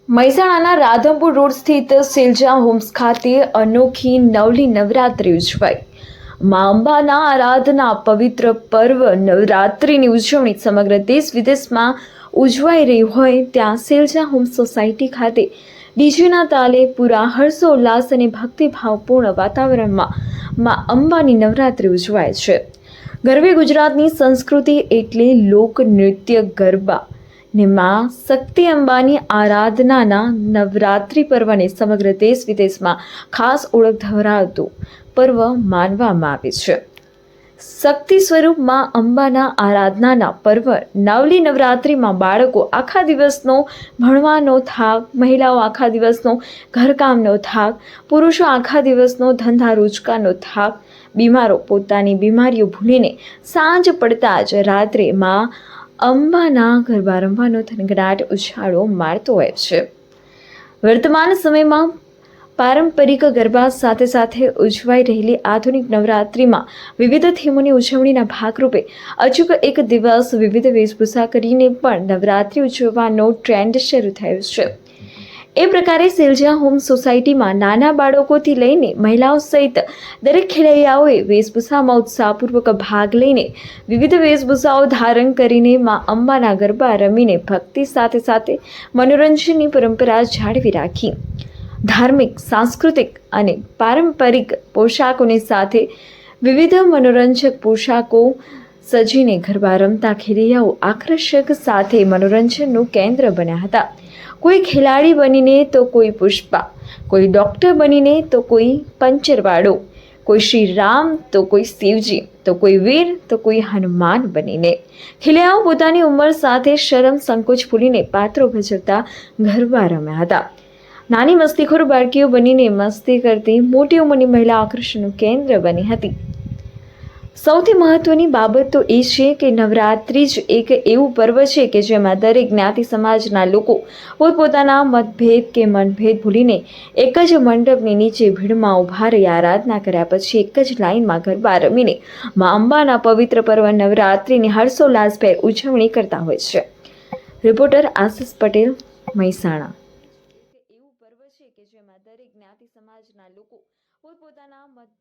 મહેસાણાના રાધનપુર રોડ સ્થિત સેલજા હોમ્સ ખાતે અનોખી નવલી નવરાત્રિ ઉજવાઈ. મા અંબાના આરાધના પવિત્ર પર્વ નવરાત્રિની ઉજવણી સમગ્ર દેશ વિદેશમાં ઉજવાઈ રહી હોય ત્યાં સેલજા હોમ્સ સોસાયટી ખાતે ડીજેના તાલે પૂરા હર્ષોલ્લાસ અને ભક્તિભાવપૂર્ણ વાતાવરણમાં મા અંબાની નવરાત્રિ ઉજવાય છે. ગરબે ગુજરાતની સંસ્કૃતિ એટલે લોક નૃત્ય ગરબા ને માં શક્તિ અંબાની આરાધનાના નવરાત્રિ પર્વને સમગ્ર દેશ વિદેશમાં ખાસ ઓળખ ધરાવતું પર્વ માનવામાં આવે છે. શક્તિ સ્વરૂપ માં અંબાના આરાધનાના પર્વ નવલી નવરાત્રિમાં બાળકો આખા દિવસનો ભણવાનો થાક, મહિલાઓ આખા દિવસનો ઘરકામનો થાક, પુરુષો આખા દિવસનો ધંધા રોજગારનો થાક, બીમારો પોતાની બીમારીઓ ભૂલીને સાંજ પડતા જ રાત્રે માં અંબાના ગરબા રમવાનો થનગનાટ ઉછાળો મારતો હોય છે. વર્તમાન સમયમાં પારંપરિક ગરબા સાથે સાથે ઉજવાઈ રહેલી આધુનિક નવરાત્રિમાં વિવિધ થીમોની ઉજવણીના ભાગરૂપે અચૂક એક દિવસ વિવિધ વેશભૂષા કરીને પણ નવરાત્રિ ઉજવવાનો ટ્રેન્ડ શરૂ થયો છે. એ પ્રકારે સેલજા હોમ સોસાયટીમાં નાના બાળકોથી લઈને મહિલાઓ સહિત દરેક ખેલૈયાઓએ વેશભૂષામાં ઉત્સાહપૂર્વક ભાગ લઈને વિવિધ વેશભૂષાઓ ધારણ કરીને મા અંબાના ગરબા રમીને ભક્તિ સાથે સાથે મનોરંજનની પરંપરા જાળવી રાખી. ધાર્મિક, સાંસ્કૃતિક અને પારંપરિક પોશાકોની સાથે વિવિધ મનોરંજક પોશાકો સજીને ગરબા રમતા ખેલૈયાઓ આકર્ષક સાથે મનોરંજનનું કેન્દ્ર બન્યા હતા. કોઈ ખેલાડી બનીને તો કોઈ પુષ્પા, કોઈ ડૉક્ટર બનીને તો કોઈ પંચરવાળો, કોઈ શ્રી રામ તો કોઈ શિવજી, તો કોઈ વીર તો કોઈ હનુમાન બનીને ખેલૈયાઓ પોતાની ઉંમર સાથે શરમ સંકોચ ભૂલીને પાત્રો ભજવતા ગરબા રમ્યા હતા. નાની મસ્તીખોર બાળકીઓ બનીને મસ્તી કરતી મોટી ઉંમરની મહિલા આકર્ષણનું કેન્દ્ર બની હતી. સૌથી મહત્વની બાબત તો એ છે કે નવરાત્રિ જ એક એવું પર્વ છે કે જેમાં દરેક જ્ઞાતિ સમાજના લોકો પોતપોતાના મતભેદ કે મનભેદ ભૂલીને એક જ મંડપની નીચે ભીડમાં ઊભા રહી આરાધના કર્યા પછી એક જ લાઇનમાં ગરબા રમીને મા અંબાના પવિત્ર પર્વ નવરાત્રિની હર્ષોલ્લાસભેર ઉજવણી કરતા હોય છે. રિપોર્ટર આશિષ પટેલ, મહેસાણા. એવું પર્વ છે કે જેમાં દરેક જ્ઞાતિ સમાજના લોકો પોતપોતાના મત